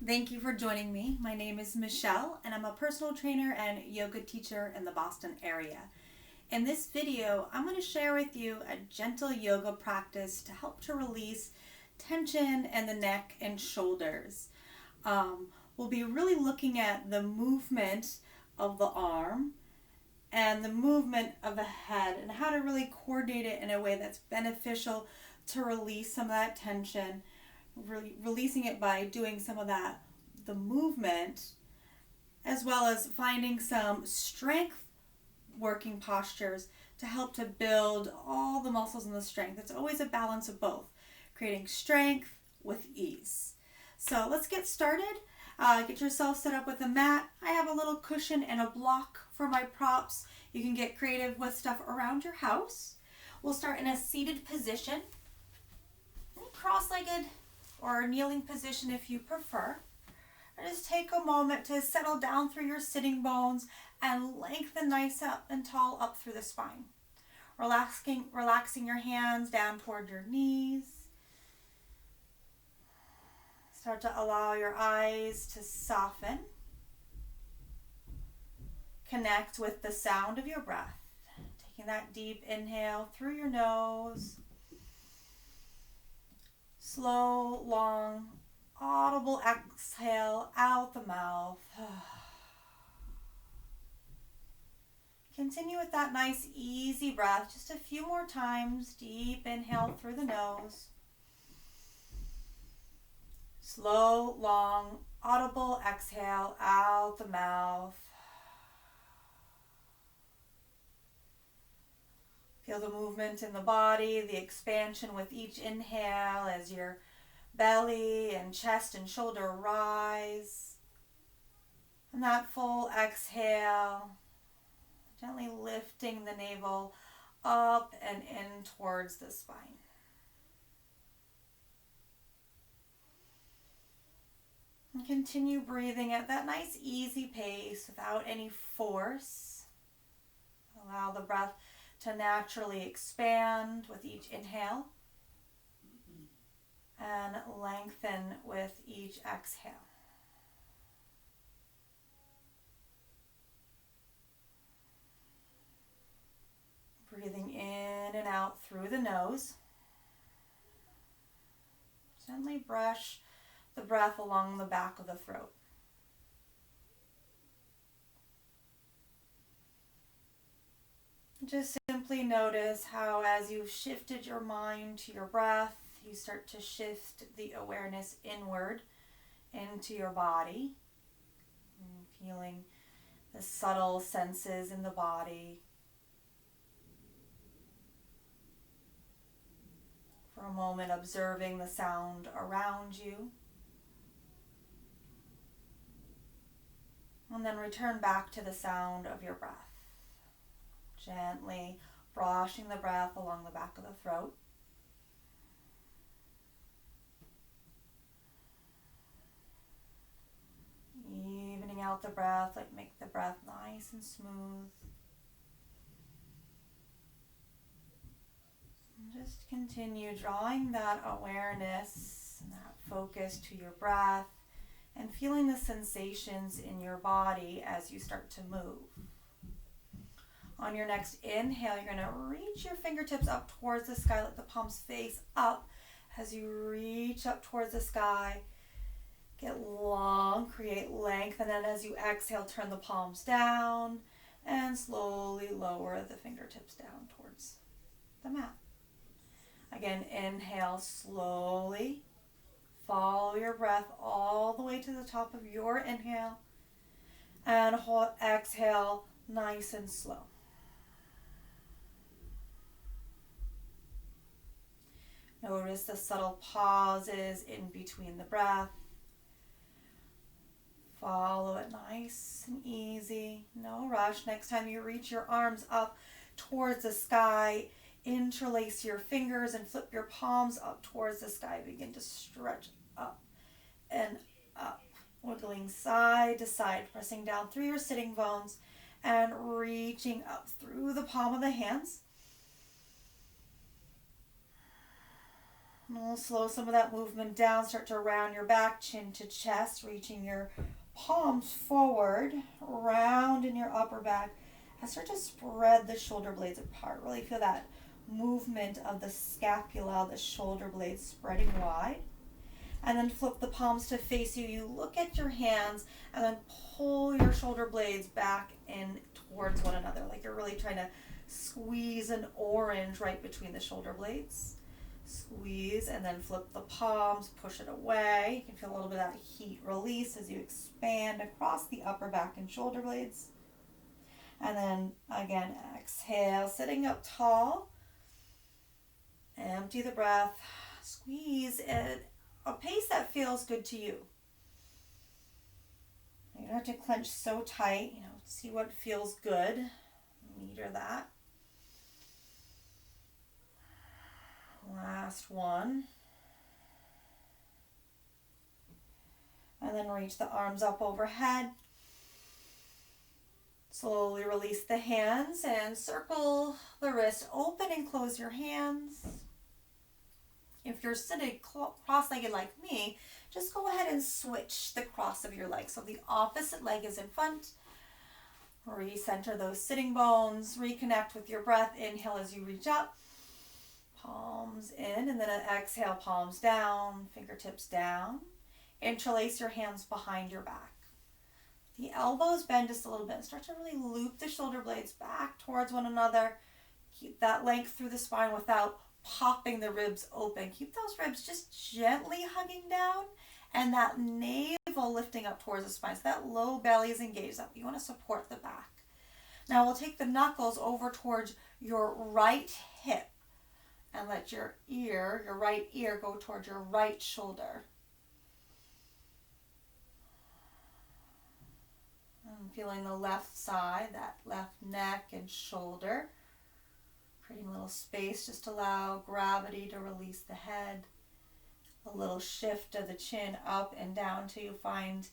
Thank you for joining me. My name is Michelle, and I'm a personal trainer and yoga teacher in the Boston area. In this video, I'm going to share with you a gentle yoga practice to help to release tension in the neck and shoulders. We'll be really looking at the movement of the arm and the movement of the head and how to really coordinate it in a way that's beneficial to release some of that tension, releasing it by doing some of the movement, as well as finding some strength working postures to help to build all the muscles and the strength. It's always a balance of both, creating strength with ease. So let's get started. Get yourself set up with a mat. I have a little cushion and a block for my props. You can get creative with stuff around your house. We'll start in a seated position, cross-legged or kneeling position if you prefer. And just take a moment to settle down through your sitting bones and lengthen nice up and tall up through the spine. Relaxing your hands down toward your knees. Start to allow your eyes to soften. Connect with the sound of your breath. Taking that deep inhale through your nose. Slow, long, audible exhale out the mouth. Continue with that nice, easy breath. Just a few more times. Deep inhale through the nose. Slow, long, audible exhale out the mouth. Feel the movement in the body, the expansion with each inhale as your belly and chest and shoulder rise. And that full exhale, gently lifting the navel up and in towards the spine. And continue breathing at that nice easy pace without any force. Allow the breath to naturally expand with each inhale and lengthen with each exhale. Breathing in and out through the nose. Gently brush the breath along the back of the throat. Just simply notice how as you've shifted your mind to your breath, you start to shift the awareness inward into your body. And feeling the subtle senses in the body. For a moment, observing the sound around you. And then return back to the sound of your breath. Gently brushing the breath along the back of the throat. Evening out the breath, like make the breath nice and smooth. And just continue drawing that awareness and that focus to your breath and feeling the sensations in your body as you start to move. On your next inhale, you're going to reach your fingertips up towards the sky, let the palms face up. As you reach up towards the sky, get long, create length, and then as you exhale, turn the palms down and slowly lower the fingertips down towards the mat. Again, inhale slowly. Follow your breath all the way to the top of your inhale and exhale nice and slow. Notice the subtle pauses in between the breath. Follow it nice and easy. No rush. Next time you reach your arms up towards the sky, interlace your fingers and flip your palms up towards the sky. Begin to stretch up and up. Wiggling side to side, pressing down through your sitting bones and reaching up through the palm of the hands. And we'll slow some of that movement down. Start to round your back, chin to chest, reaching your palms forward, round in your upper back. And start to spread the shoulder blades apart. Really feel that movement of the scapula, the shoulder blades spreading wide. And then flip the palms to face you. You look at your hands and then pull your shoulder blades back in towards one another, like you're really trying to squeeze an orange right between the shoulder blades. Squeeze and then flip the palms, push it away. You can feel a little bit of that heat release as you expand across the upper back and shoulder blades. And then again, exhale, sitting up tall. Empty the breath. Squeeze at a pace that feels good to you. You don't have to clench so tight. See what feels good. Meter that. Last one. And then reach the arms up overhead. Slowly release the hands and circle the wrist. Open and close your hands. If you're sitting cross-legged like me, just go ahead and switch the cross of your legs. So the opposite leg is in front. Recenter those sitting bones. Reconnect with your breath. Inhale as you reach up. Palms in, and then exhale, palms down, fingertips down. Interlace your hands behind your back. The elbows bend just a little bit. Start to really loop the shoulder blades back towards one another. Keep that length through the spine without popping the ribs open. Keep those ribs just gently hugging down and that navel lifting up towards the spine. So that low belly is engaged. You want to support the back. Now we'll take the knuckles over towards your right hip and let your right ear go towards your right shoulder. And feeling the left side, that left neck and shoulder. Creating a little space, just allow gravity to release the head. A little shift of the chin up and down till you find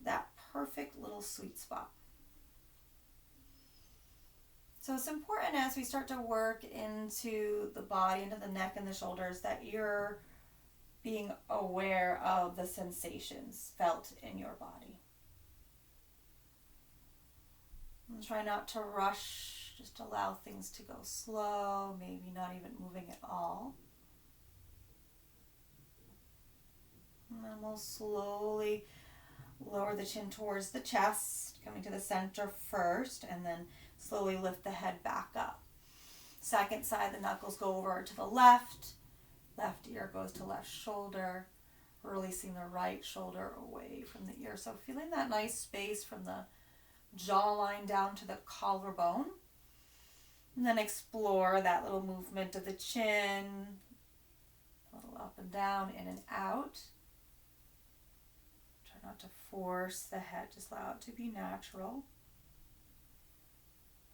that perfect little sweet spot. So it's important as we start to work into the body, into the neck and the shoulders, that you're being aware of the sensations felt in your body. And try not to rush. Just allow things to go slow, maybe not even moving at all. And then we'll slowly lower the chin towards the chest, coming to the center first, and then slowly lift the head back up. Second side, the knuckles go over to the left. Left ear goes to left shoulder, releasing the right shoulder away from the ear. So feeling that nice space from the jawline down to the collarbone. And then explore that little movement of the chin, a little up and down, in and out. Try not to force the head, just allow it to be natural.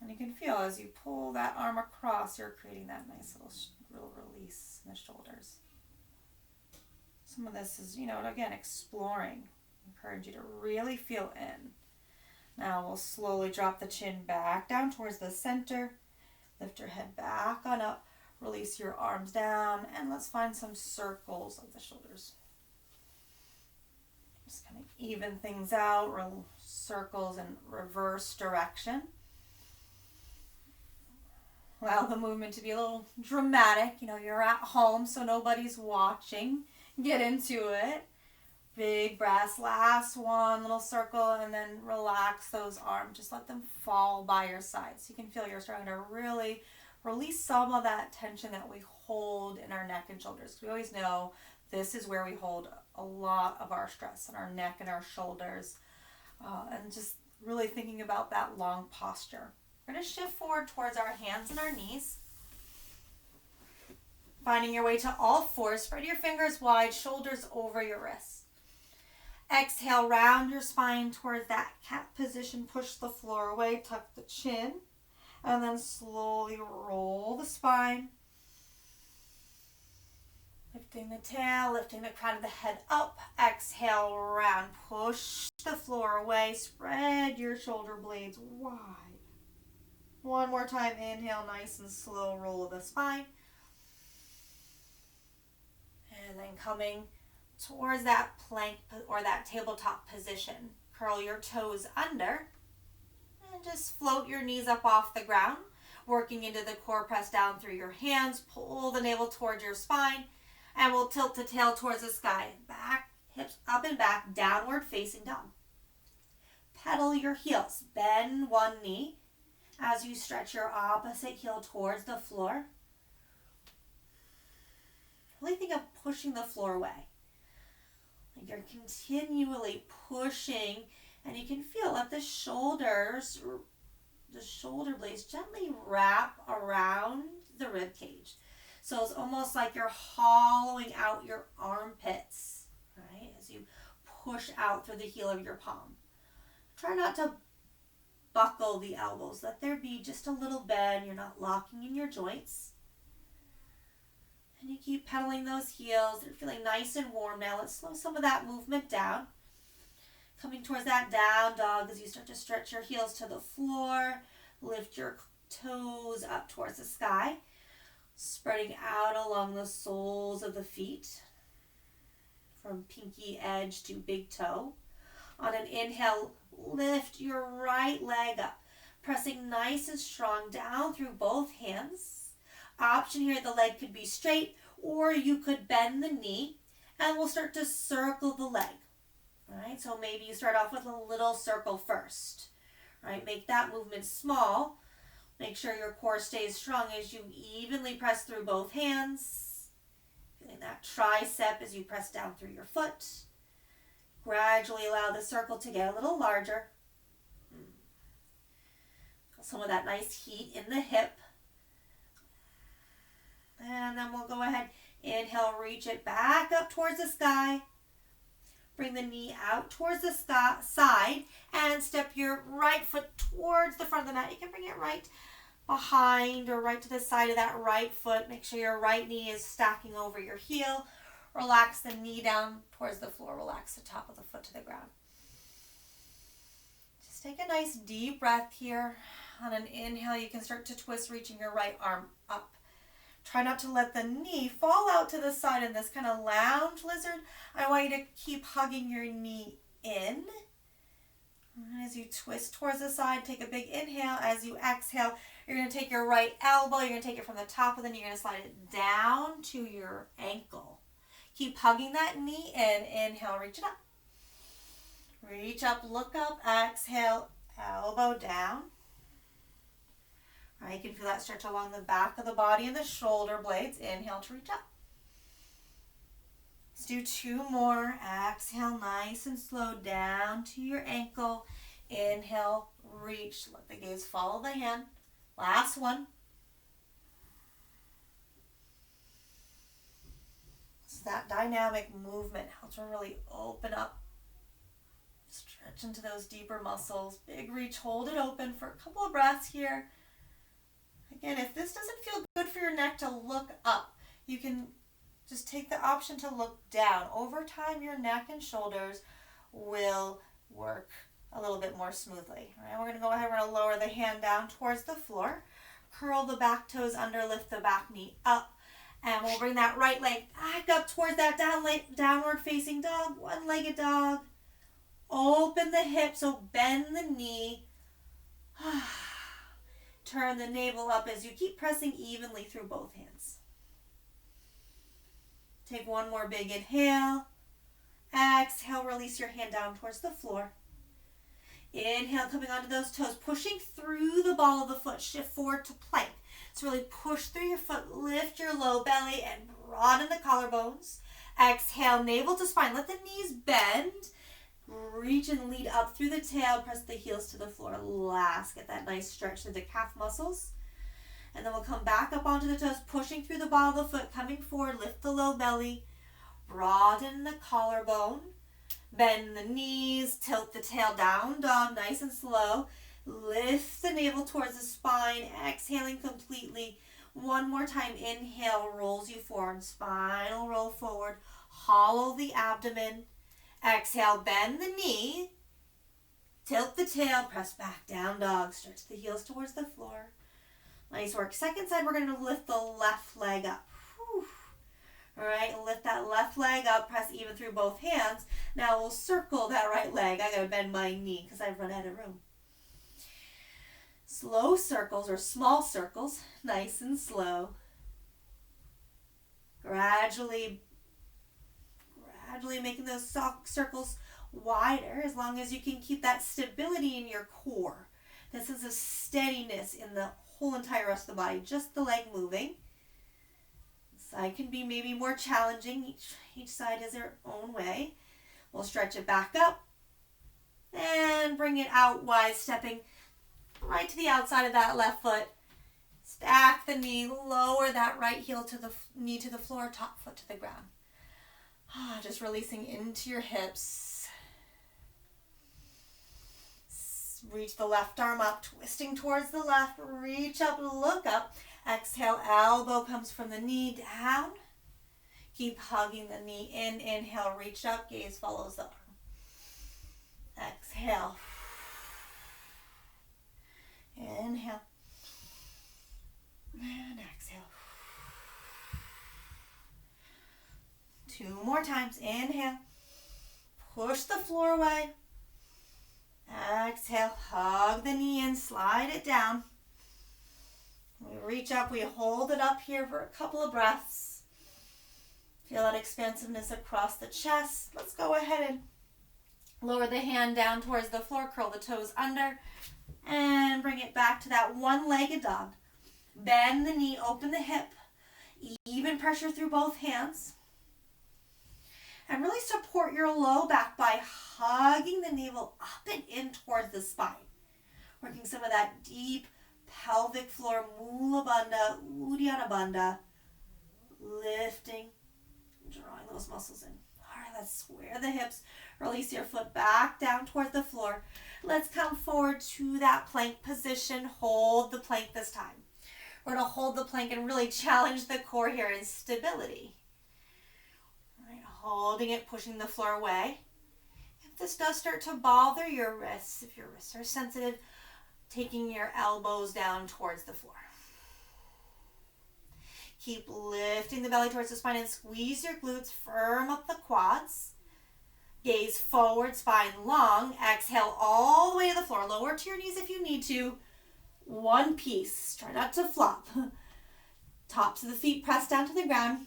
And you can feel as you pull that arm across, you're creating that nice little release in the shoulders. Some of this is, again, exploring. I encourage you to really feel in. Now we'll slowly drop the chin back down towards the center. Lift your head back on up, release your arms down, and let's find some circles of the shoulders. Just kind of even things out, circles in reverse direction. Allow the movement to be a little dramatic. You're at home, so nobody's watching. Get into it. Big breaths, last one, little circle, and then relax those arms. Just let them fall by your sides. You can feel you're starting to really release some of that tension that we hold in our neck and shoulders. We always know this is where we hold a lot of our stress in our neck and our shoulders. And just really thinking about that long posture. We're going to shift forward towards our hands and our knees. Finding your way to all fours. Spread your fingers wide, shoulders over your wrists. Exhale, round your spine towards that cat position. Push the floor away, tuck the chin, and then slowly roll the spine. Lifting the tail, lifting the crown of the head up. Exhale, round. Push the floor away. Spread your shoulder blades wide. One more time. Inhale, nice and slow roll of the spine. And then coming towards that plank or that tabletop position. Curl your toes under and just float your knees up off the ground, working into the core, press down through your hands, pull the navel towards your spine, and we'll tilt the tail towards the sky. Back, hips up and back, downward facing dog. Pedal your heels, bend one knee as you stretch your opposite heel towards the floor. Really think of pushing the floor away. Like you're continually pushing, and you can feel that the shoulder blades gently wrap around the rib cage. So it's almost like you're hollowing out your armpits, right? As you push out through the heel of your palm. Try not to buckle the elbows. Let there be just a little bend. You're not locking in your joints. And you keep pedaling those heels. They're feeling nice and warm now. Let's slow some of that movement down. Coming towards that down dog as you start to stretch your heels to the floor. Lift your toes up towards the sky. Spreading out along the soles of the feet. From pinky edge to big toe. On an inhale, lift your right leg up. Pressing nice and strong down through both hands. Option here, the leg could be straight, or you could bend the knee, and we'll start to circle the leg. All right, so maybe you start off with a little circle first. All right, make that movement small. Make sure your core stays strong as you evenly press through both hands. Feeling that tricep as you press down through your foot. Gradually allow the circle to get a little larger. Some of that nice heat in the hip. And then we'll go ahead, inhale, reach it back up towards the sky. Bring the knee out towards the side and step your right foot towards the front of the mat. You can bring it right behind or right to the side of that right foot. Make sure your right knee is stacking over your heel. Relax the knee down towards the floor. Relax the top of the foot to the ground. Just take a nice deep breath here. On an inhale, you can start to twist, reaching your right arm up. Try not to let the knee fall out to the side in this kind of lounge lizard. I want you to keep hugging your knee in. And as you twist towards the side, take a big inhale. As you exhale, you're going to take your right elbow. You're going to take it from the top, and then you're going to slide it down to your ankle. Keep hugging that knee in. Inhale, reach it up. Reach up, look up, exhale, elbow down. All right, you can feel that stretch along the back of the body and the shoulder blades. Inhale to reach up. Let's do two more. Exhale, nice and slow down to your ankle. Inhale, reach. Let the gaze follow the hand. Last one. So that dynamic movement helps to really open up. Stretch into those deeper muscles. Big reach, hold it open for a couple of breaths here. Again, if this doesn't feel good for your neck to look up, you can just take the option to look down. Over time, your neck and shoulders will work a little bit more smoothly. All right, we're going to go ahead, we're going to lower the hand down towards the floor. Curl the back toes under, lift the back knee up. And we'll bring that right leg back up towards that downward facing dog, one-legged dog. Open the hip, so bend the knee. Turn the navel up as you keep pressing evenly through both hands. Take one more big inhale. Exhale, release your hand down towards the floor. Inhale, coming onto those toes, pushing through the ball of the foot. Shift forward to plank. So really push through your foot, lift your low belly, and broaden the collarbones. Exhale, navel to spine. Let the knees bend. Reach and lead up through the tail. Press the heels to the floor. Last, get that nice stretch through the calf muscles. And then we'll come back up onto the toes, pushing through the ball of the foot, coming forward. Lift the low belly. Broaden the collarbone. Bend the knees. Tilt the tail down dog, nice and slow. Lift the navel towards the spine. Exhaling completely. One more time. Inhale, rolls you forward. Spinal roll forward. Hollow the abdomen. Exhale, bend the knee, tilt the tail, press back, down dog, stretch the heels towards the floor. Nice work. Second side, we're going to lift the left leg up. Whew. All right, lift that left leg up, press even through both hands. Now we'll circle that right leg. I gotta bend my knee because I've run out of room. Slow circles or small circles, nice and slow. Gradually making those circles wider as long as you can keep that stability in your core. This is a steadiness in the whole entire rest of the body, just the leg moving. Side can be maybe more challenging. Each side has their own way. We'll stretch it back up and bring it out wide, stepping right to the outside of that left foot. Stack the knee, lower that right heel to the knee to the floor, top foot to the ground. Just releasing into your hips. Reach the left arm up, twisting towards the left. Reach up, look up. Exhale, elbow comes from the knee down. Keep hugging the knee in. Inhale, reach up, gaze follows the arm. Exhale. Inhale. And exhale. 2 more times. Inhale. Push the floor away. Exhale. Hug the knee in. Slide it down. We reach up. We hold it up here for a couple of breaths. Feel that expansiveness across the chest. Let's go ahead and lower the hand down towards the floor. Curl the toes under. And bring it back to that one-legged dog. Bend the knee. Open the hip. Even pressure through both hands. And really support your low back by hugging the navel up and in towards the spine. Working some of that deep pelvic floor, Mula Bandha, Uddiyana Bandha. Lifting, drawing those muscles in. All right, let's square the hips. Release your foot back down towards the floor. Let's come forward to that plank position. Hold the plank this time. We're going to hold the plank and really challenge the core here in stability. Holding it, pushing the floor away. If this does start to bother your wrists, if your wrists are sensitive, taking your elbows down towards the floor. Keep lifting the belly towards the spine and squeeze your glutes, firm up the quads. Gaze forward, spine long. Exhale all the way to the floor. Lower to your knees if you need to. One piece. Try not to flop. Tops of the feet press down to the ground.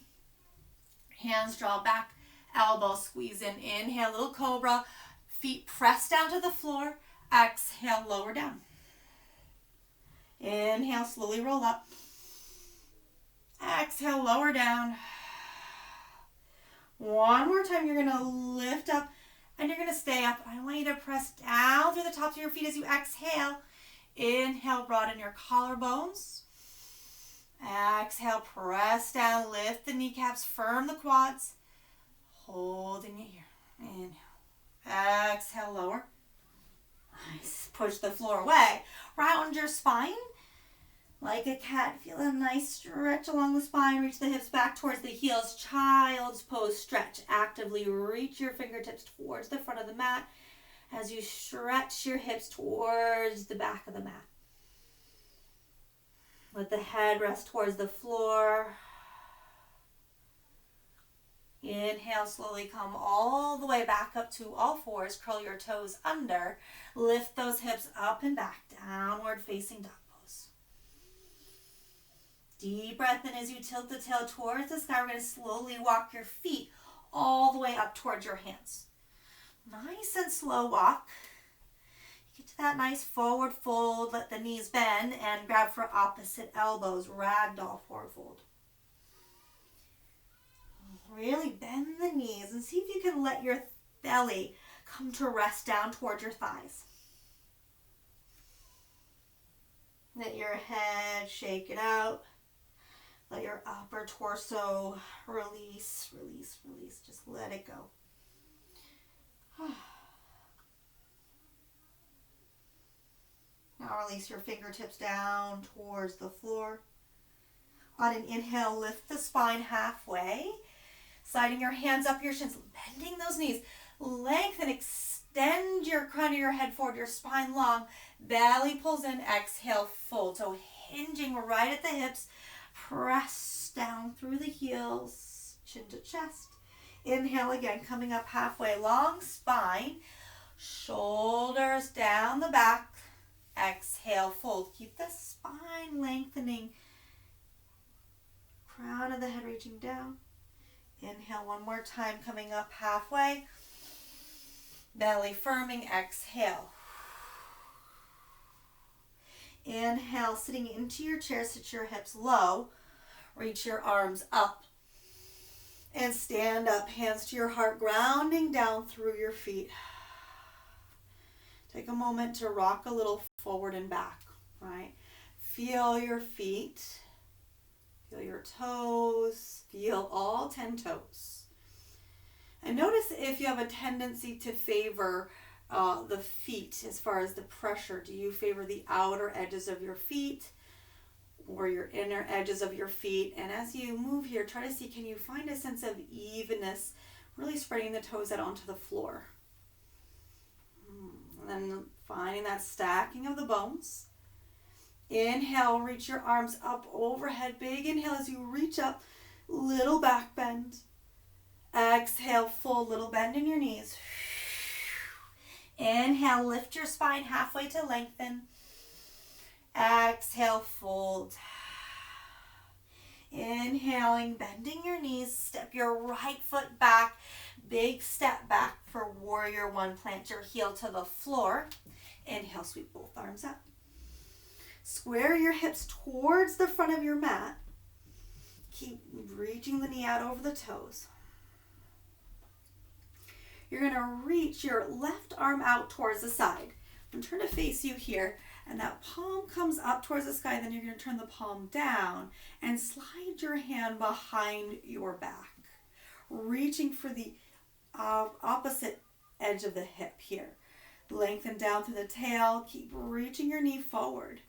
Hands draw back. Elbows squeeze in. Inhale, little cobra. Feet press down to the floor. Exhale, lower down. Inhale, slowly roll up. Exhale, lower down. One more time, you're going to lift up and you're going to stay up. I want you to press down through the tops of your feet as you exhale. Inhale, broaden your collarbones. Exhale, press down, lift the kneecaps, firm the quads. Holding it here. Inhale. Exhale, lower. Nice. Push the floor away. Round your spine like a cat. Feel a nice stretch along the spine. Reach the hips back towards the heels. Child's pose stretch. Actively reach your fingertips towards the front of the mat as you stretch your hips towards the back of the mat. Let the head rest towards the floor. Inhale, slowly come all the way back up to all fours. Curl your toes under. Lift those hips up and back. Downward facing dog pose. Deep breath in as you tilt the tail towards the sky. We're going to slowly walk your feet all the way up towards your hands. Nice and slow walk. Get to that nice forward fold. Let the knees bend and grab for opposite elbows. Ragdoll forward fold. Really bend the knees and see if you can let your belly come to rest down towards your thighs. Let your head shake it out. Let your upper torso release, release, release. Just let it go. Now release your fingertips down towards the floor. On an inhale, lift the spine halfway. Sliding your hands up your shins, bending those knees. Lengthen, extend your crown of your head forward, your spine long. Belly pulls in, exhale, fold. So hinging right at the hips. Press down through the heels. chin to chest. Inhale again, coming up halfway, long spine, shoulders down the back. Exhale, fold. Keep the spine lengthening. Crown of the head reaching down. Inhale one more time, coming up halfway. Belly firming, exhale. Inhale, sitting into your chair, sit your hips low. Reach your arms up. And stand up, hands to your heart, grounding down through your feet. Take a moment to rock a little forward and back, right? Feel your feet. Feel your toes. Feel all 10 toes. And notice if you have a tendency to favor the feet as far as the pressure. Do you favor the outer edges of your feet or your inner edges of your feet? And as you move here, try to see, can you find a sense of evenness, really spreading the toes out onto the floor. And then finding that stacking of the bones. Inhale, reach your arms up overhead. Big inhale as you reach up, little back bend. Exhale, full little bend in your knees. Inhale, lift your spine halfway to lengthen. Exhale, fold. Inhaling, bending your knees, step your right foot back. Big step back for warrior one. Plant your heel to the floor. Inhale, sweep both arms up. Square your hips towards the front of your mat. Keep reaching the knee out over the toes. You're going to reach your left arm out towards the side. I'm going to turn to face you here, and that palm comes up towards the sky. Then you're going to turn the palm down and slide your hand behind your back, reaching for the opposite edge of the hip here. Lengthen down through the tail. Keep reaching your knee forward.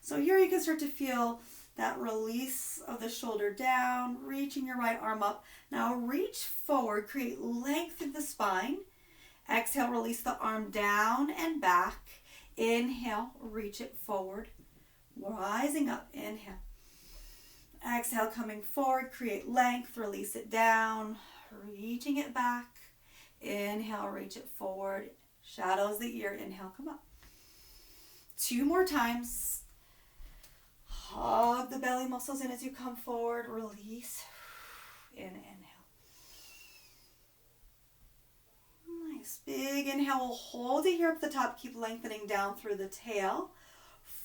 So here you can start to feel that release of the shoulder down, reaching your right arm up. Now reach forward, create length in the spine. Exhale, release the arm down and back. Inhale, reach it forward, rising up. Inhale. Exhale, coming forward, create length, release it down, reaching it back. Inhale, reach it forward. Shadows the ear. Inhale, come up. 2 more times. Hug the belly muscles in as you come forward. Release. In, inhale. Nice. Big inhale. We'll hold it here up the top. Keep lengthening down through the tail.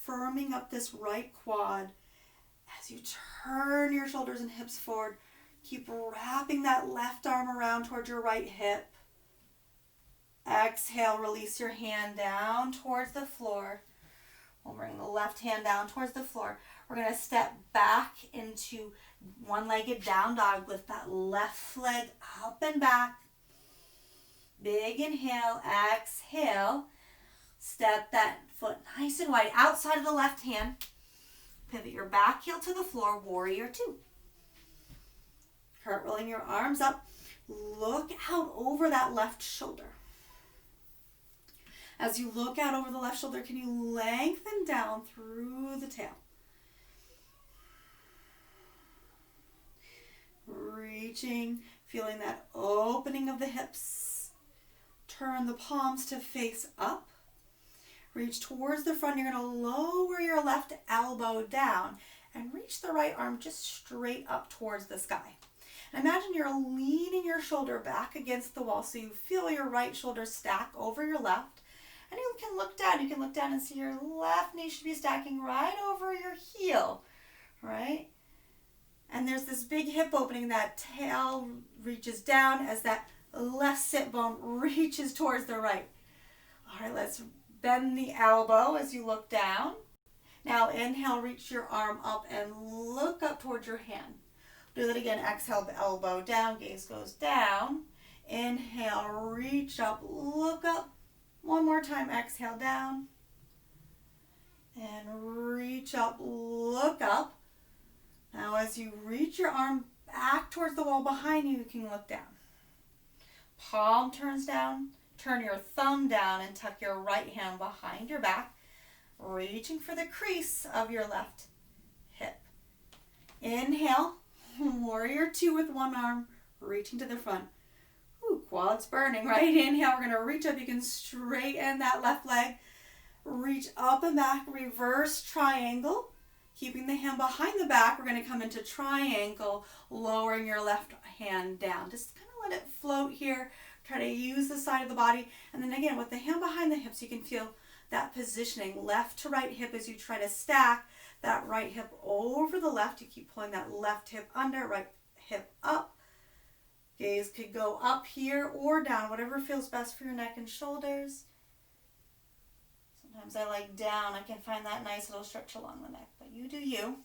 Firming up this right quad. As you turn your shoulders and hips forward, keep wrapping that left arm around towards your right hip. Exhale, release your hand down towards the floor. We'll bring the left hand down towards the floor. We're going to step back into one-legged down dog. Lift that left leg up and back. Big inhale, exhale. Step that foot nice and wide outside of the left hand. Pivot your back heel to the floor, warrior 2. Cartwheeling your arms up. Look out over that left shoulder. As you look out over the left shoulder, can you lengthen down through the tail? Reaching, feeling that opening of the hips. Turn the palms to face up. Reach towards the front. You're going to lower your left elbow down and reach the right arm just straight up towards the sky. And imagine you're leaning your shoulder back against the wall so you feel your right shoulder stack over your left. And you can look down. You can look down and see your left knee should be stacking right over your heel, right? And there's this big hip opening. That tail reaches down as that left sit bone reaches towards the right. All right, let's bend the elbow as you look down. Now inhale, reach your arm up and look up towards your hand. Do that again. Exhale, the elbow down, gaze goes down. Inhale, reach up, look up. One more time, exhale down. And reach up, look up. Now as you reach your arm back towards the wall behind you, you can look down. Palm turns down. Turn your thumb down and tuck your right hand behind your back, reaching for the crease of your left hip. Inhale, warrior 2 with one arm. reaching to the front. Ooh, quads burning, right? Inhale, we're gonna reach up. You can straighten that left leg. Reach up and back, reverse triangle. Keeping the hand behind the back, we're gonna come into triangle, lowering your left hand down. Just kind of let it float here. Try to use the side of the body. And then again, with the hand behind the hips, you can feel that positioning, left to right hip as you try to stack that right hip over the left. You keep pulling that left hip under, right hip up. Gaze could go up here or down, whatever feels best for your neck and shoulders. Sometimes I like down. I can find that nice little stretch along the neck, but you do you.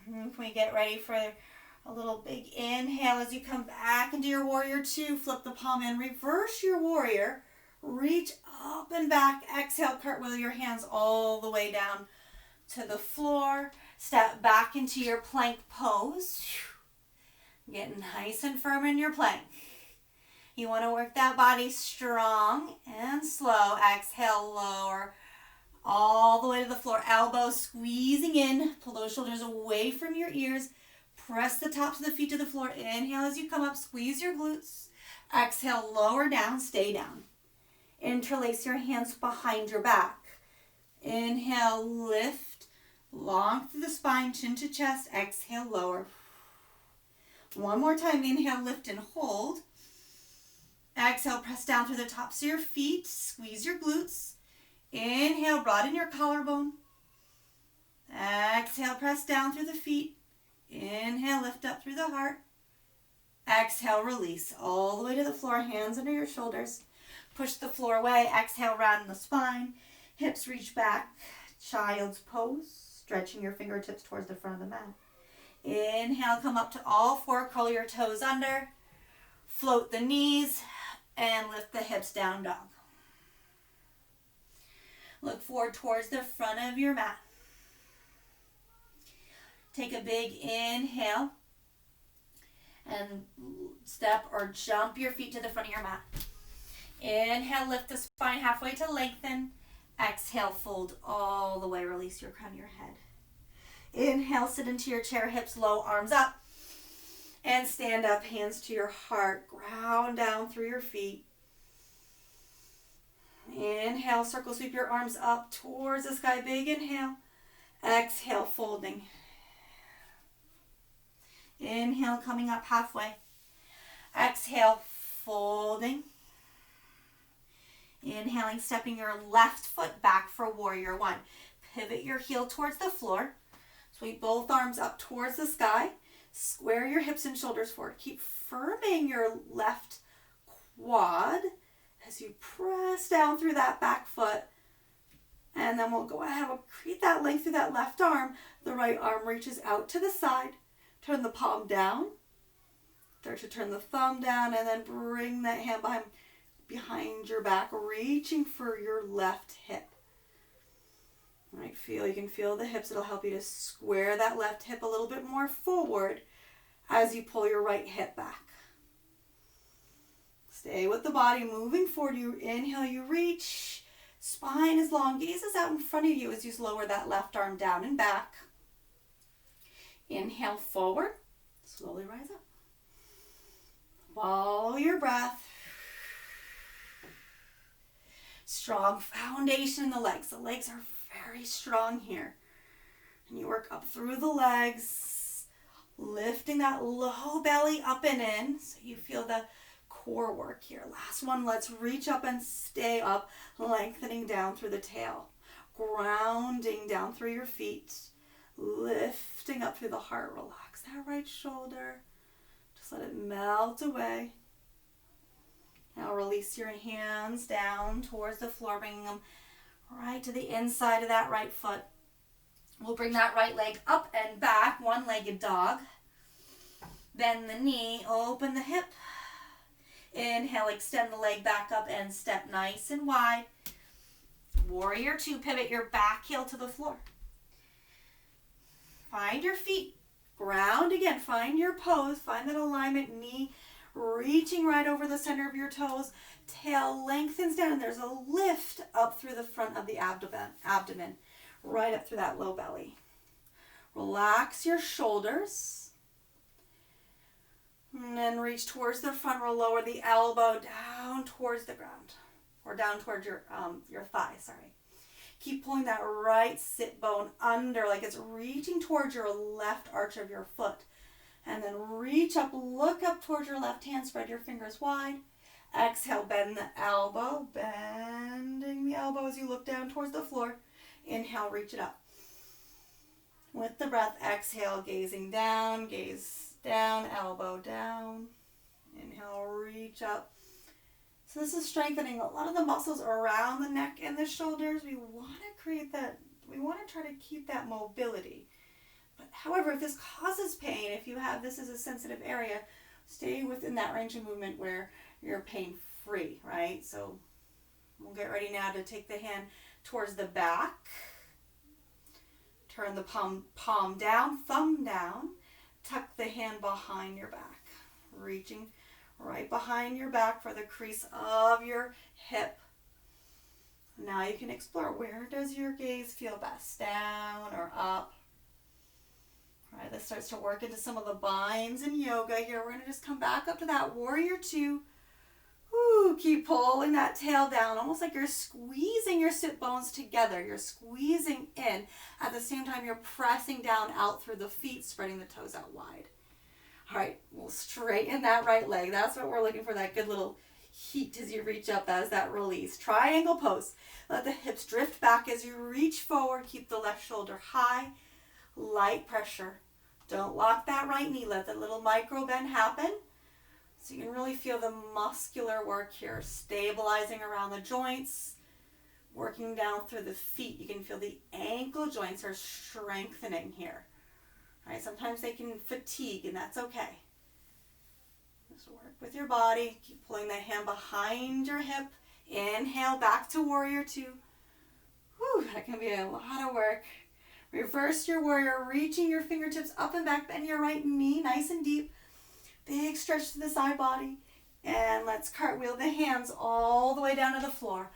Can we get ready for a little big inhale as you come back into your warrior two? Flip the palm in, reverse your warrior, reach up and back, exhale, cartwheel your hands all the way down to the floor. Step back into your plank pose. Get nice and firm in your plank. You want to work that body strong and slow. Exhale, lower all the way to the floor. Elbows squeezing in. Pull those shoulders away from your ears. Press the tops of the feet to the floor. Inhale as you come up. Squeeze your glutes. Exhale, lower down. Stay down. Interlace your hands behind your back. Inhale, lift. Long through the spine, chin to chest. Exhale, lower. One more time. Inhale, lift and hold. Exhale, press down through the tops of your feet. Squeeze your glutes. Inhale, broaden your collarbone. Exhale, press down through the feet. Inhale, lift up through the heart. Exhale, release all the way to the floor. Hands under your shoulders. Push the floor away. Exhale, round the spine. Hips reach back. Child's pose. Stretching your fingertips towards the front of the mat. Inhale, come up to all four. Curl your toes under. Float the knees. And lift the hips, down dog. Look forward towards the front of your mat. Take a big inhale and step or jump your feet to the front of your mat. Inhale, lift the spine halfway to lengthen. Exhale, fold all the way, release your crown of your head. Inhale, sit into your chair, hips low, arms up. And stand up, hands to your heart. Ground down through your feet. Inhale, circle sweep your arms up towards the sky. Big inhale. Exhale, folding. Inhale, coming up halfway. Exhale, folding. Inhaling, stepping your left foot back for warrior one. Pivot your heel towards the floor. Sweep both arms up towards the sky. Square your hips and shoulders forward. Keep firming your left quad as you press down through that back foot. And then we'll go ahead, we'll create that length through that left arm. The right arm reaches out to the side. Turn the palm down. Start to turn the thumb down and then bring that hand behind your back, reaching for your left hip. All right, you can feel the hips. It'll help you to square that left hip a little bit more forward as you pull your right hip back. Stay with the body, moving forward. You inhale, you reach. Spine is long. Gaze is out in front of you as you lower that left arm down and back. Inhale forward. Slowly rise up. Follow your breath. Strong foundation in the legs. The legs are very strong here. And you work up through the legs, lifting that low belly up and in so you feel the core work here. Last one, let's reach up and stay up, lengthening down through the tail, grounding down through your feet, lifting up through the heart. Relax that right shoulder. Just let it melt away. Now release your hands down towards the floor, bringing them right to the inside of that right foot. We'll bring that right leg up and back, one-legged dog. Bend the knee, open the hip. Inhale, extend the leg back up and step nice and wide. Warrior two, pivot your back heel to the floor. Find your feet. Ground again. Find your pose. Find that alignment. Knee reaching right over the center of your toes. Tail lengthens down and there's a lift up through the front of the abdomen. Right up through that low belly. Relax your shoulders. then reach towards the front. We'll lower the elbow down towards the ground, or down towards your thigh, sorry. Keep pulling that right sit bone under, like it's reaching towards your left arch of your foot. And then reach up, look up towards your left hand, spread your fingers wide. Exhale, bend the elbow, bending the elbow as you look down towards the floor. Inhale, reach it up. With the breath, exhale, gazing down, gaze down, elbow down. Inhale, reach up. So this is strengthening a lot of the muscles around the neck and the shoulders. We want to create that, we want to try to keep that mobility. But however, if this causes pain, if you have this as a sensitive area, stay within that range of movement where you're pain-free, right? So we'll get ready now to take the hand towards the back. Turn the palm down, thumb down. Tuck the hand behind your back. Reaching right behind your back for the crease of your hip. Now you can explore, where does your gaze feel best? Down or up? All right, this starts to work into some of the binds in yoga here. We're going to just come back up to that warrior two. Woo, keep pulling that tail down, almost like you're squeezing your sit bones together. You're squeezing in. At the same time, you're pressing down out through the feet, spreading the toes out wide. All right, we'll straighten that right leg. That's what we're looking for, that good little heat as you reach up. That is that release. Triangle pose. Let the hips drift back as you reach forward. Keep the left shoulder high. Light pressure. Don't lock that right knee. Let the little micro bend happen. So you can really feel the muscular work here, stabilizing around the joints, working down through the feet. You can feel the ankle joints are strengthening here. All right, sometimes they can fatigue, and that's okay. Just work with your body. Keep pulling that hand behind your hip. Inhale, back to warrior two. Whew, that can be a lot of work. Reverse your warrior, reaching your fingertips up and back. Bend your right knee nice and deep. Big stretch to the side body. And let's cartwheel the hands all the way down to the floor.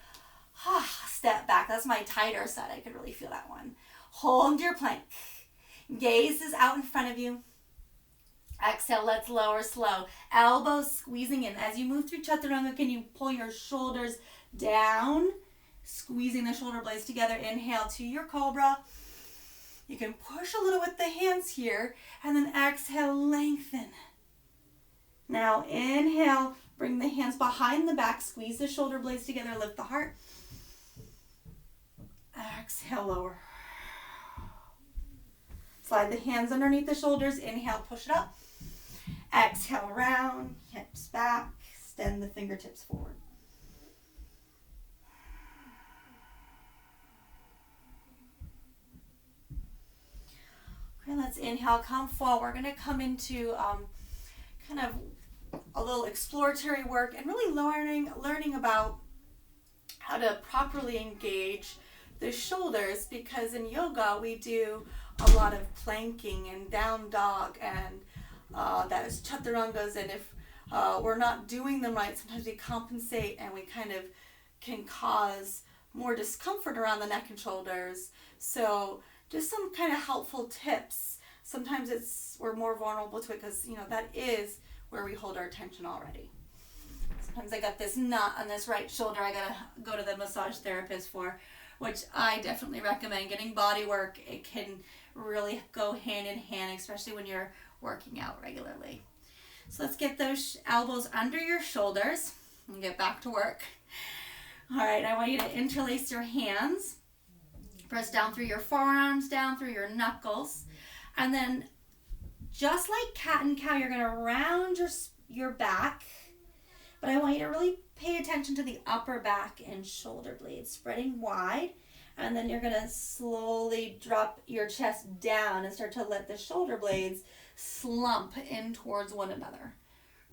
Step back. That's my tighter set. I could really feel that one. Hold your plank. Gaze is out in front of you. Exhale, let's lower slow. Elbows squeezing in. As you move through chaturanga, can you pull your shoulders down? Squeezing the shoulder blades together. Inhale to your cobra. You can push a little with the hands here. And then exhale, lengthen. Now inhale, bring the hands behind the back. Squeeze the shoulder blades together. Lift the heart. Exhale, lower. Slide the hands underneath the shoulders. Inhale, push it up. Exhale, round, hips back. Extend the fingertips forward. Okay, let's inhale, come forward. We're going to come into kind of a little exploratory work and really learning about how to properly engage the shoulders, because in yoga we do a lot of planking and down dog and that is chaturangas, and if we're not doing them right, sometimes we compensate and we kind of can cause more discomfort around the neck and shoulders. So just some kind of helpful tips. Sometimes we're more vulnerable to it because, that is where we hold our attention already. Sometimes I got this knot on this right shoulder I gotta go to the massage therapist for, which I definitely recommend. Getting body work, it can really go hand in hand, especially when you're working out regularly. So let's get those elbows under your shoulders and get back to work. All right, I want you to interlace your hands. Press down through your forearms, down through your knuckles. And then just like cat and cow, you're going to round your back. But I want you to really pay attention to the upper back and shoulder blades, spreading wide. And then you're going to slowly drop your chest down and start to let the shoulder blades slump in towards one another.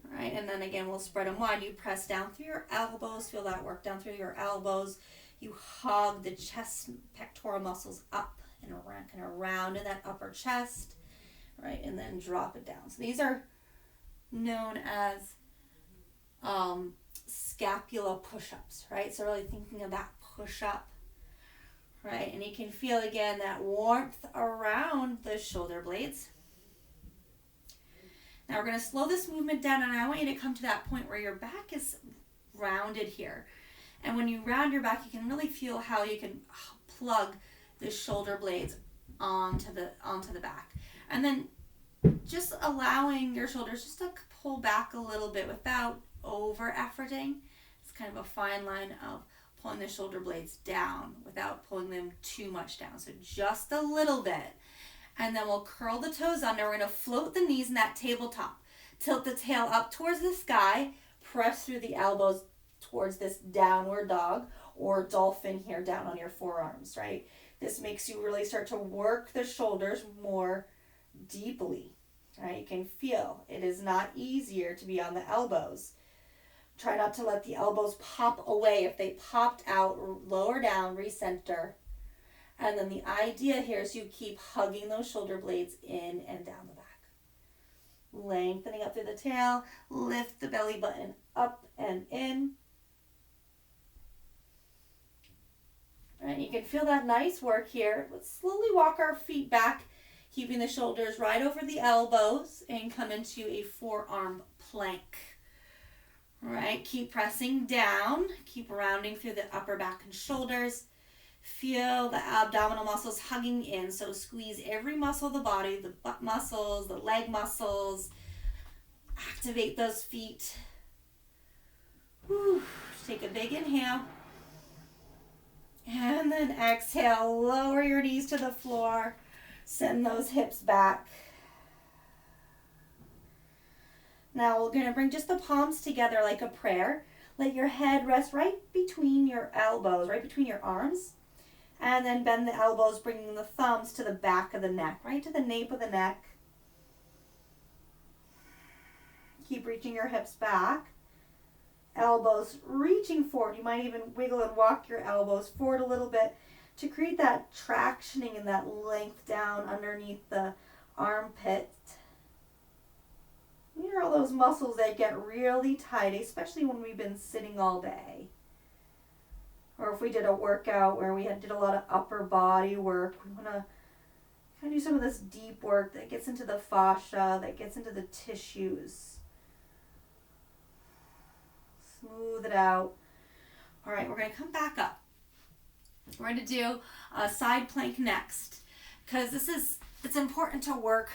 All right, and then again, we'll spread them wide. You press down through your elbows. Feel that work down through your elbows. You hug the chest pectoral muscles up and around, kind of round in that upper chest, right? And then drop it down. So these are known as scapula push-ups, right? So really thinking of that push-up, right? And you can feel again that warmth around the shoulder blades. Now we're going to slow this movement down, and I want you to come to that point where your back is rounded here. And when you round your back, you can really feel how you can plug the shoulder blades onto the back. And then just allowing your shoulders just to pull back a little bit without over efforting. It's kind of a fine line of pulling the shoulder blades down without pulling them too much down. So just a little bit. And then we'll curl the toes under. We're going to float the knees in that tabletop. Tilt the tail up towards the sky. Press through the elbows towards this downward dog or dolphin here down on your forearms, right? This makes you really start to work the shoulders more deeply, right? You can feel it is not easier to be on the elbows. Try not to let the elbows pop away. If they popped out, lower down, recenter. And then the idea here is you keep hugging those shoulder blades in and down the back. Lengthening up through the tail, lift the belly button up and in. All right, you can feel that nice work here. Let's slowly walk our feet back, keeping the shoulders right over the elbows, and come into a forearm plank. All right, keep pressing down, keep rounding through the upper back and shoulders. Feel the abdominal muscles hugging in, so squeeze every muscle of the body, the butt muscles, the leg muscles. Activate those feet. Whew. Take a big inhale. And then exhale, lower your knees to the floor. Send those hips back. Now we're going to bring just the palms together like a prayer. Let your head rest right between your elbows, right between your arms. And then bend the elbows, bringing the thumbs to the back of the neck, right to the nape of the neck. Keep reaching your hips back. Elbows reaching forward. You might even wiggle and walk your elbows forward a little bit to create that tractioning and that length down underneath the armpit. These are all those muscles that get really tight, especially when we've been sitting all day. Or if we did a workout where we did a lot of upper body work, we want to kind of do some of this deep work that gets into the fascia, that gets into the tissues. Smooth it out. All right, we're going to come back up. We're going to do a side plank next, because it's important to work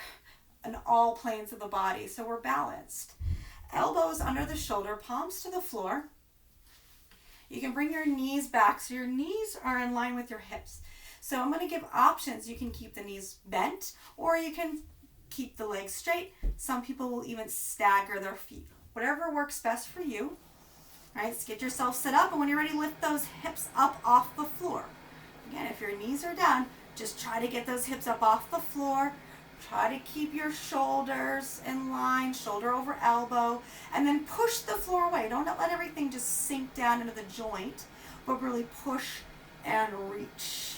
on all planes of the body so we're balanced. Elbows under the shoulder, palms to the floor. You can bring your knees back so your knees are in line with your hips. So I'm going to give options. You can keep the knees bent, or you can keep the legs straight. Some people will even stagger their feet. Whatever works best for you. All right, so get yourself set up, and when you're ready, lift those hips up off the floor. Again, if your knees are down, just try to get those hips up off the floor. Try to keep your shoulders in line, shoulder over elbow, and then push the floor away. Don't let everything just sink down into the joint, but really push and reach.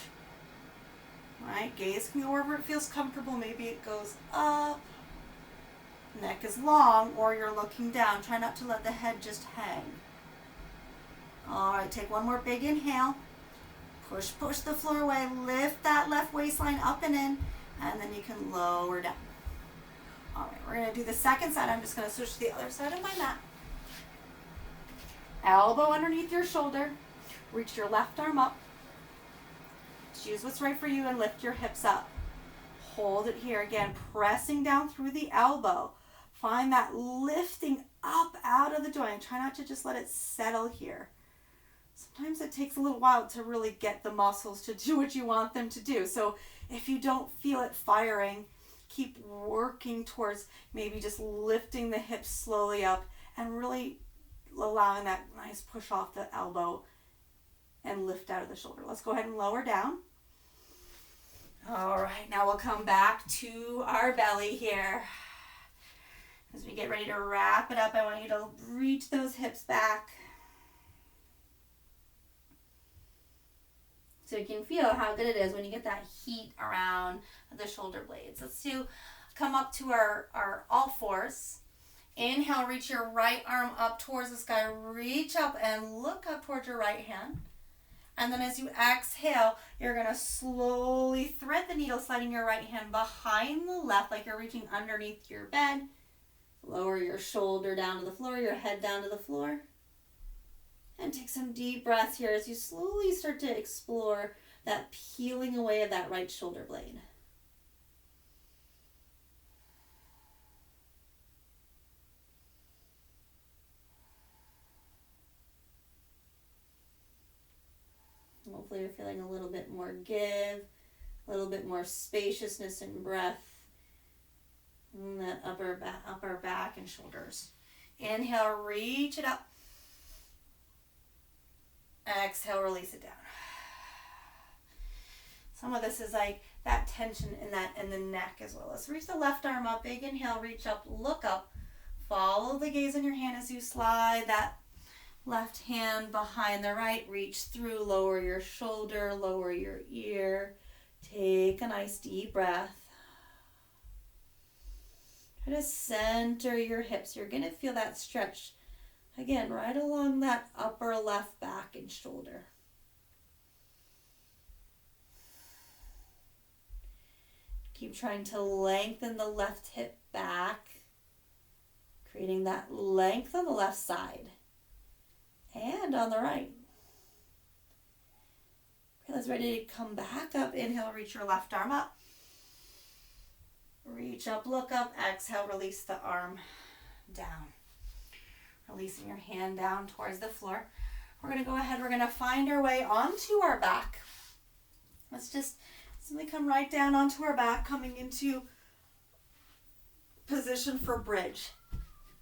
All right, gaze can go wherever it feels comfortable. Maybe it goes up, neck is long, or you're looking down. Try not to let the head just hang. All right, take one more big inhale. Push the floor away. Lift that left waistline up and in, and then you can lower down. All right, we're going to do the second side. I'm just going to switch to the other side of my mat. Elbow underneath your shoulder. Reach your left arm up. Choose what's right for you and lift your hips up. Hold it here again, pressing down through the elbow. Find that lifting up out of the joint. Try not to just let it settle here. Sometimes it takes a little while to really get the muscles to do what you want them to do. So if you don't feel it firing, keep working towards maybe just lifting the hips slowly up and really allowing that nice push off the elbow and lift out of the shoulder. Let's go ahead and lower down. All right, now we'll come back to our belly here. As we get ready to wrap it up, I want you to reach those hips back. So you can feel how good it is when you get that heat around the shoulder blades. Let's come up to our all fours. Inhale, reach your right arm up towards the sky. Reach up and look up towards your right hand. And then as you exhale, you're going to slowly thread the needle, sliding your right hand behind the left like you're reaching underneath your bed. Lower your shoulder down to the floor, your head down to the floor. And take some deep breaths here as you slowly start to explore that peeling away of that right shoulder blade. Hopefully you're feeling a little bit more give, a little bit more spaciousness in breath. And that upper back and shoulders. Inhale, reach it up. Exhale, release it down. Some of this is like that tension in the neck as well. Let's reach the left arm up. Big inhale, reach up, look up. Follow the gaze on your hand as you slide that left hand behind the right. Reach through, lower your shoulder, lower your ear. Take a nice deep breath. Try to center your hips. You're going to feel that stretch, again, right along that upper left back and shoulder. Keep trying to lengthen the left hip back, creating that length on the left side and on the right. Okay, let's ready to come back up. Inhale, reach your left arm up. Reach up, look up, exhale, release the arm down. Releasing your hand down towards the floor. We're going to go ahead, we're going to find our way onto our back. Let's just simply come right down onto our back, coming into position for bridge.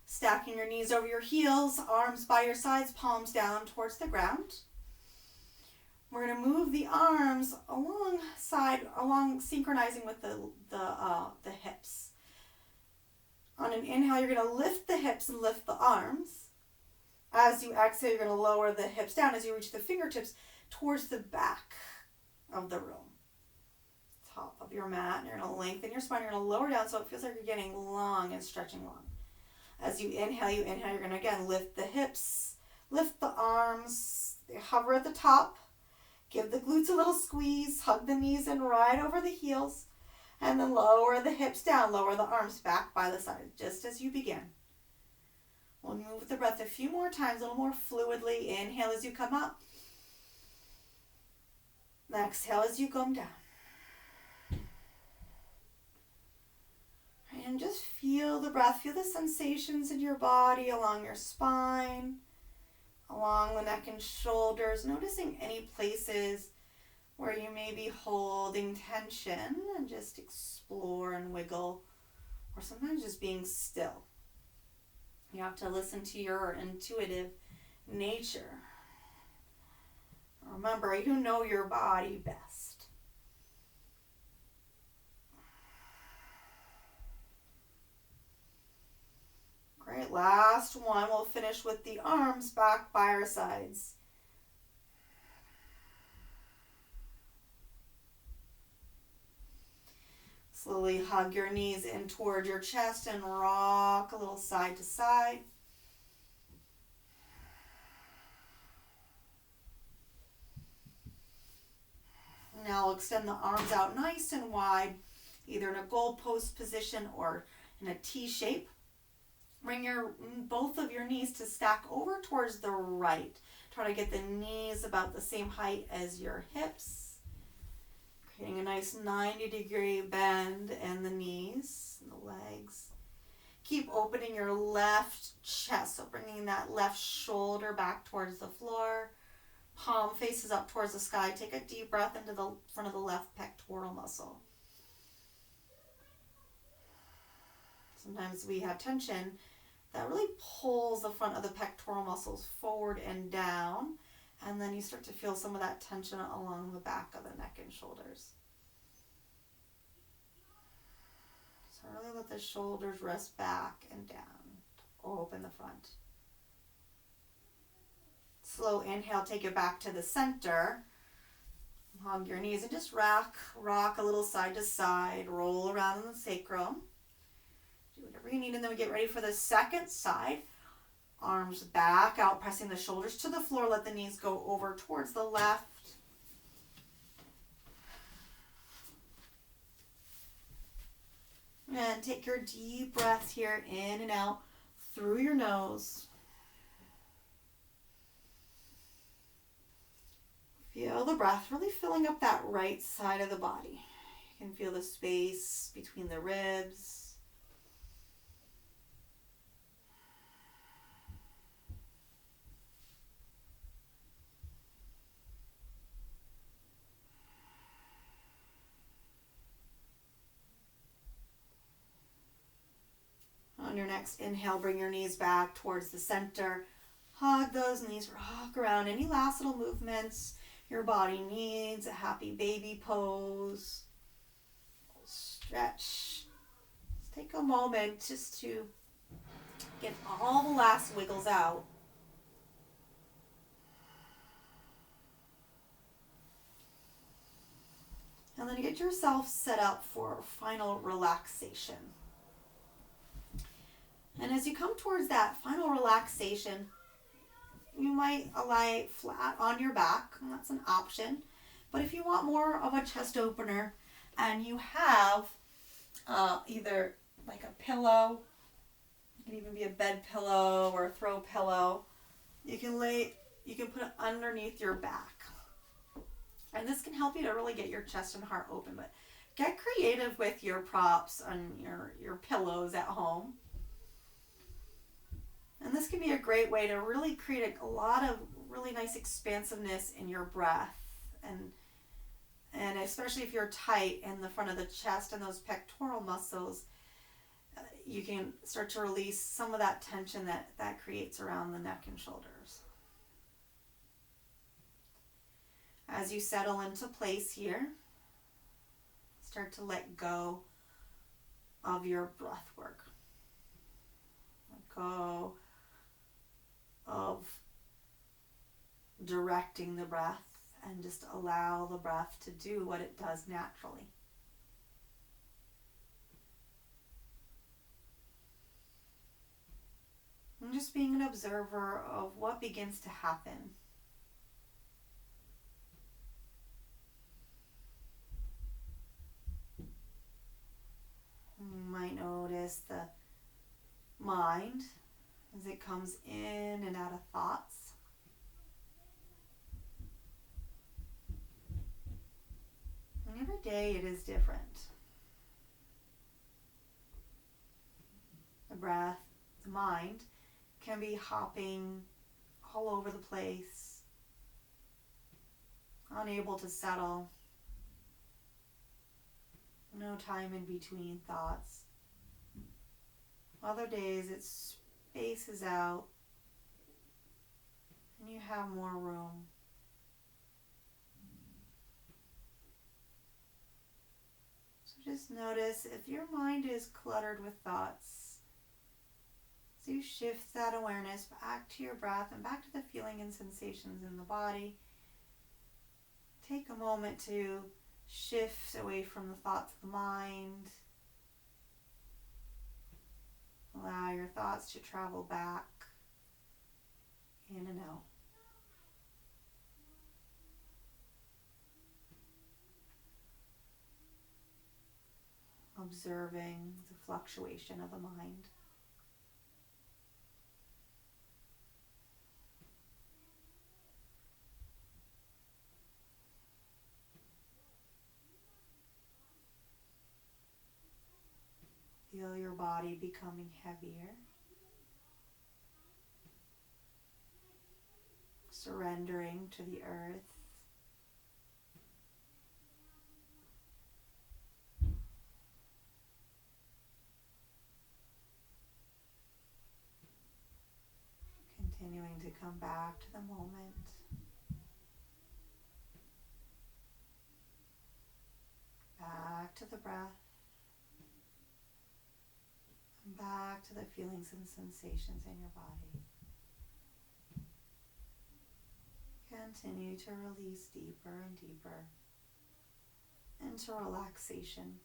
Stacking your knees over your heels, arms by your sides, palms down towards the ground. We're going to move the arms along synchronizing with the hips. On an inhale, you're going to lift the hips and lift the arms. As you exhale, you're going to lower the hips down as you reach the fingertips towards the back of the room. Top of your mat, and you're going to lengthen your spine. You're going to lower down so it feels like you're getting long and stretching long. As you inhale, you're going to again lift the hips, lift the arms, they hover at the top. Give the glutes a little squeeze, hug the knees in right over the heels, and then lower the hips down, lower the arms back by the side, just as you begin. We'll move with the breath a few more times, a little more fluidly. Inhale as you come up. Exhale as you come down. And just feel the breath, feel the sensations in your body along your spine, along the neck and shoulders, noticing any places where you may be holding tension, and just explore and wiggle, or sometimes just being still. You have to listen to your intuitive nature. Remember, you know your body best. Great, last one. We'll finish with the arms back by our sides. Slowly hug your knees in toward your chest and rock a little side to side. Now extend the arms out nice and wide, either in a goalpost position or in a T shape. Bring both of your knees to stack over towards the right. Try to get the knees about the same height as your hips. Creating a nice 90-degree bend in the knees and the legs. Keep opening your left chest, so bringing that left shoulder back towards the floor. Palm faces up towards the sky. Take a deep breath into the front of the left pectoral muscle. Sometimes we have tension that really pulls the front of the pectoral muscles forward and down, and then you start to feel some of that tension along the back of the neck and shoulders. So really let the shoulders rest back and down. Open the front. Slow inhale, take it back to the center. Hug your knees and just rock a little side to side. Roll around in the sacrum. Do whatever you need, and then we get ready for the second side. Arms back out, pressing the shoulders to the floor. Let the knees go over towards the left. And take your deep breaths here in and out through your nose. Feel the breath really filling up that right side of the body. You can feel the space between the ribs. On your next inhale, bring your knees back towards the center. Hug those knees, rock around. Any last little movements your body needs, a happy baby pose. Stretch. Let's take a moment just to get all the last wiggles out. And then get yourself set up for final relaxation. And as you come towards that final relaxation, you might lie flat on your back, and that's an option. But if you want more of a chest opener and you have either like a pillow, it can even be a bed pillow or a throw pillow, you can put it underneath your back. And this can help you to really get your chest and heart open. But get creative with your props and your pillows at home. And this can be a great way to really create a lot of really nice expansiveness in your breath. And especially if you're tight in the front of the chest and those pectoral muscles, you can start to release some of that tension that creates around the neck and shoulders. As you settle into place here, start to let go of your breath work. Let go of directing the breath and just allow the breath to do what it does naturally. And just being an observer of what begins to happen. You might notice the mind as it comes in and out of thoughts. And every day it is different. The breath, the mind can be hopping all over the place, unable to settle, no time in between thoughts. Other days it spaces out and you have more room. So just notice if your mind is cluttered with thoughts, so you shift that awareness back to your breath and back to the feeling and sensations in the body. Take a moment to shift away from the thoughts of the mind. Allow your thoughts to travel back, in and out. Observing the fluctuation of the mind. Feel your body becoming heavier. Surrendering to the earth. Continuing to come back to the moment. Back to the breath. And back to the feelings and sensations in your body. Continue to release deeper and deeper into relaxation.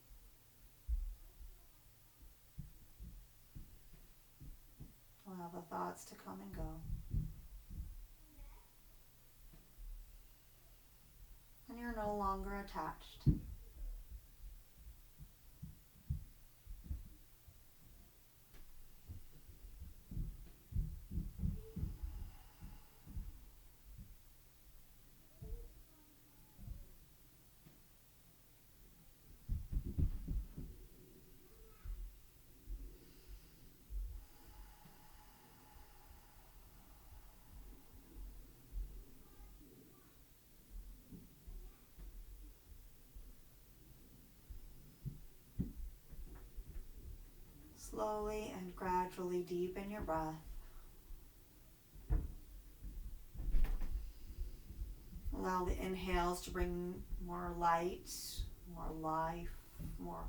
Allow the thoughts to come and go. And you're no longer attached. Slowly and gradually deepen your breath. Allow the inhales to bring more light, more life, more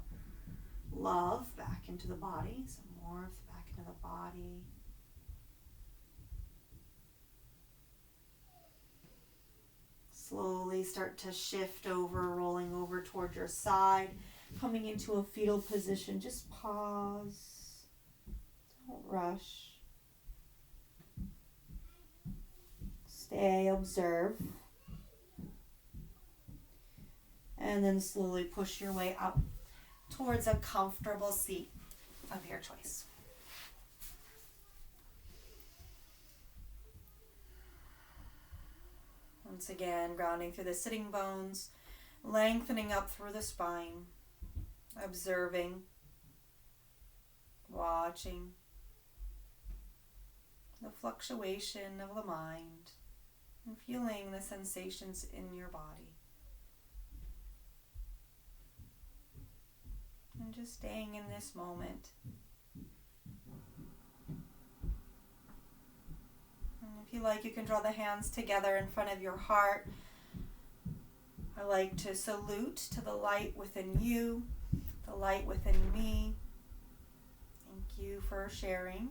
love back into the body, some warmth back into the body. Slowly start to shift over, rolling over toward your side, coming into a fetal position. Just pause. Don't rush. Stay, observe. And then slowly push your way up towards a comfortable seat of your choice. Once again, grounding through the sitting bones, lengthening up through the spine, observing, watching the fluctuation of the mind, and feeling the sensations in your body. And just staying in this moment. And if you like, you can draw the hands together in front of your heart. I like to salute to the light within you, the light within me. Thank you for sharing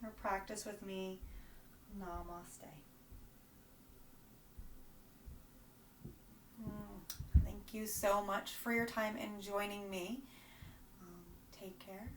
your practice with me. Namaste. Thank you so much for your time and joining me. Take care.